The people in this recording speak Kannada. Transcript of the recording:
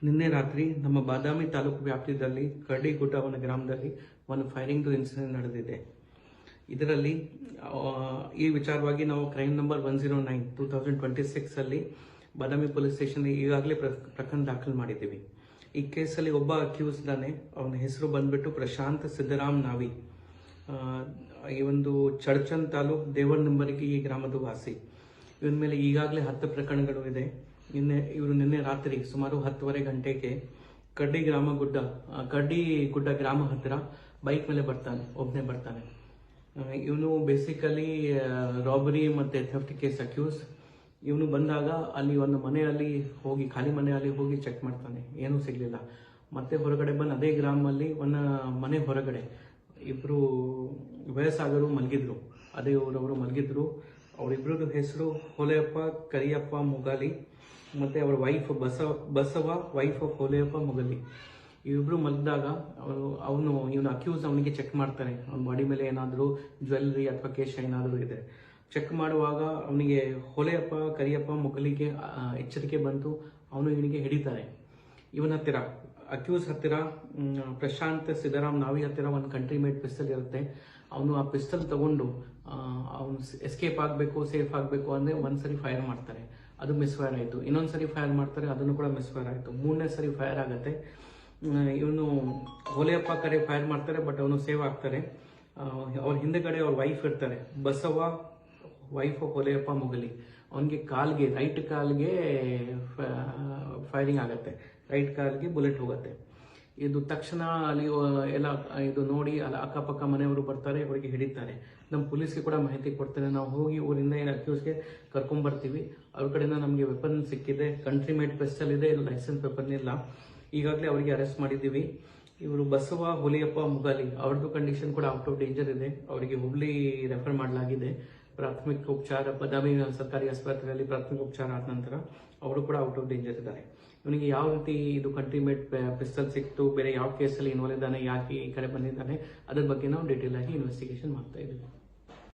ನಿನ್ನೆ ರಾತ್ರಿ ನಮ್ಮ ಬಾದಾಮಿ ತಾಲೂಕು ವ್ಯಾಪ್ತಿಯಲ್ಲಿ ಕರಡಿಗುಡ್ಡ ಗ್ರಾಮದಲ್ಲಿ ಒಂದು ಫೈರಿಂಗ್ ಇನ್ಸಿಡೆಂಟ್ ನಡೆದಿದೆ. ಇದರಲ್ಲಿ ಈ ವಿಚಾರವಾಗಿ ನಾವು ಕ್ರೈಮ್ ನಂಬರ್ 109 2026 ಅಲ್ಲಿ ಬಾದಾಮಿ ಪೊಲೀಸ್ ಸ್ಟೇಷನ್ ಈಗಾಗಲೇ ಪ್ರಕರಣ ದಾಖಲು ಮಾಡಿದ್ದೀವಿ. ಈ ಕೇಸಲ್ಲಿ ಒಬ್ಬ ಅಕ್ಯೂಸ್ ಇದ್ದಾನೆ. ಅವನ ಹೆಸರು ಬಂದ್ಬಿಟ್ಟು ಪ್ರಶಾಂತ್ ಸಿದ್ದರಾಮ್ ನಾವಿ. ಈ ಒಂದು ಚಡ್ಚನ್ ತಾಲೂಕ್ ದೇವರ ನಂಬರಿಗೆ ಈ ಗ್ರಾಮದ ವಾಸಿ. ಇವನ ಮೇಲೆ ಈಗಾಗಲೇ 10 ಪ್ರಕರಣಗಳು ಇದೆ. ನಿನ್ನೆ ರಾತ್ರಿ ಸುಮಾರು 10:30 ಗಂಟೆಗೆ ಕರಡಿಗುಡ್ಡ ಗ್ರಾಮ ಹತ್ತಿರ ಬೈಕ್ ಮೇಲೆ ಒಬ್ಬನೇ ಬರ್ತಾನೆ. ಇವನು ಬೇಸಿಕಲಿ ರಾಬರಿ ಮತ್ತೆ ಥೆಫ್ಟ್ ಕೇಸ್ ಅಕ್ಯೂಸ್. ಇವನು ಬಂದಾಗ ಅಲ್ಲಿ ಒಂದು ಮನೆಯಲ್ಲಿ ಹೋಗಿ ಖಾಲಿ ಮನೆಯಲ್ಲಿ ಹೋಗಿ ಚೆಕ್ ಮಾಡ್ತಾನೆ, ಏನೂ ಸಿಗ್ಲಿಲ್ಲ. ಮತ್ತೆ ಹೊರಗಡೆ ಬಂದು ಅದೇ ಗ್ರಾಮದಲ್ಲಿ ಒಂದು ಮನೆ ಹೊರಗಡೆ ಇಬ್ರು ವಯಸ್ಸಾಗರು ಮಲಗಿದ್ರು. ಅದೇ ಊರವರು ಮಲಗಿದ್ರು. ಅವರಿಬ್ರದ್ದು ಹೆಸರು ಹೋಲೆಯಪ್ಪ ಕರಿಯಪ್ಪ ಮುಗಾಲಿ ಮತ್ತೆ ಅವರ ವೈಫ್ ಬಸವ ವೈಫ್ ಆಫ್ ಹೋಲೆಯಪ್ಪ ಮುಗಲಿ. ಇವಿಬ್ರು ಮಲಗಿದಾಗ ಇವನು ಅಕ್ಯೂಸ್ ಅವನಿಗೆ ಚೆಕ್ ಮಾಡ್ತಾನೆ, ಅವನ ಬಾಡಿ ಮೇಲೆ ಏನಾದರೂ ಜ್ಯುವೆಲ್ಲರಿ ಅಥವಾ ಕೇಶ ಏನಾದರೂ ಇದೆ. ಚೆಕ್ ಮಾಡುವಾಗ ಅವನಿಗೆ ಹೋಲೆಯಪ್ಪ ಕರಿಯಪ್ಪ ಮುಗಲಿಗೆ ಎಚ್ಚರಿಕೆ ಬಂತು. ಅವನು ಇವನಿಗೆ ಹಿಡಿತಾನೆ. ಇವನ ಹತ್ತಿರ ಅಕ್ಯೂಸ್ ಹತ್ತಿರ ಪ್ರಶಾಂತ್ ಸಿದ್ದರಾಮ್ ನಾವಿ ಹತ್ತಿರ ಒಂದು ಕಂಟ್ರಿ ಮೇಡ್ ಪಿಸ್ತಲ್ ಇರುತ್ತೆ. ಅವನು ಆ ಪಿಸ್ತಲ್ ತಗೊಂಡು ಅವನು ಎಸ್ಕೇಪ್ ಆಗಬೇಕು, ಸೇಫ್ ಆಗಬೇಕು ಅಂದರೆ ಒಂದ್ಸರಿ ಫೈರ್ ಮಾಡ್ತಾರೆ, ಅದು ಮಿಸ್ ಫೈರ್ ಆಯಿತು. ಇನ್ನೊಂದ್ಸರಿ ಫೈರ್ ಮಾಡ್ತಾರೆ, ಅದನ್ನು ಕೂಡ ಮಿಸ್ ಫೈರ್ ಆಯಿತು. 3ನೇ ಸರಿ ಫೈರ್ ಆಗುತ್ತೆ. ಇವನು ಹೋಲೆಯಪ್ಪ ಕಡೆ ಫೈರ್ ಮಾಡ್ತಾರೆ, ಬಟ್ ಅವನು ಸೇವ್ ಆಗ್ತಾರೆ. ಅವ್ರ ಹಿಂದೆಗಡೆ ಅವ್ರ ವೈಫ್ ಇರ್ತಾರೆ, ಬಸವ ವೈಫ್ ಆಫ್ ಹೋಲೆಯಪ್ಪ ಮುಗಲಿ. ಅವನಿಗೆ ರೈಟ್ ಕಾಲ್ಗೆ ಫೈರಿಂಗ್ ಆಗುತ್ತೆ, ರೈಟ್ ಕಾಲ್ಗೆ ಬುಲೆಟ್ ಹೋಗುತ್ತೆ. ಇದು ತಕ್ಷಣ ಅಲ್ಲಿ ಎಲ್ಲ ಇದು ನೋಡಿ ಅಲ್ಲಿ ಅಕ್ಕಪಕ್ಕ ಮನೆಯವರು ಬರ್ತಾರೆ, ಅವರಿಗೆ ಹಿಡಿತಾರೆ. ನಮ್ಮ ಪೊಲೀಸ್ಗೆ ಕೂಡ ಮಾಹಿತಿ ಕೊಡ್ತಾರೆ. ನಾವು ಹೋಗಿ ಊರಿಂದ ಅಕ್ಯೂಸ್ಗೆ ಕರ್ಕೊಂಡ್ಬರ್ತೀವಿ. ಅವ್ರ ಕಡೆಯಿಂದ ನಮಗೆ ವೆಪನ್ ಸಿಕ್ಕಿದೆ, ಕಂಟ್ರಿ ಮೇಡ್ ಪಿಸ್ಟಲ್ ಇದೆ, ಲೈಸೆನ್ಸ್ ವೆಪನ್ ಇಲ್ಲ. ಈಗಾಗಲೇ ಅವರಿಗೆ ಅರೆಸ್ಟ್ ಮಾಡಿದ್ದೀವಿ. ಇವರು ಬಸವ ಹೋಲಿಯಪ್ಪ ಮುಗಾಲಿ, ಅವ್ರದ್ದು ಕಂಡೀಷನ್ ಕೂಡ ಔಟ್ ಆಫ್ ಡೇಂಜರ್ ಇದೆ. ಅವರಿಗೆ ಹುಬ್ಳಿ ರೆಫರ್ ಮಾಡಲಾಗಿದೆ. ಪ್ರಾಥಮಿಕ ಉಪಚಾರ ಬಾದಾಮಿ ಸರ್ಕಾರಿ ಆಸ್ಪತ್ರೆಯಲ್ಲಿ ಪ್ರಾಥಮಿಕ ಉಪಚಾರ ಆದ ನಂತರ ಅವರು ಕೂಡ ಔಟ್ ಆಫ್ ಡೇಂಜರ್ ಇದ್ದಾರೆ. ಇವನಿಗೆ ಯಾವ ರೀತಿ ಇದು ಕಂಟ್ರಿ ಮೇಡ್ ಪಿಸ್ತಲ್ ಸಿಕ್ತು, ಬೇರೆ ಯಾವ ಕೇಸಲ್ಲಿ ಇನ್ವಾಲ್ವ್ ಇದ್ದಾನೆ, ಯಾಕೆ ಈ ಕಡೆ ಬಂದಿದ್ದಾನೆ, ಅದ್ರ ಬಗ್ಗೆ ನಾವು ಡೀಟೇಲ್ ಆಗಿ ಇನ್ವೆಸ್ಟಿಗೇಷನ್ ಮಾಡ್ತಾ ಇದ್ದೀವಿ.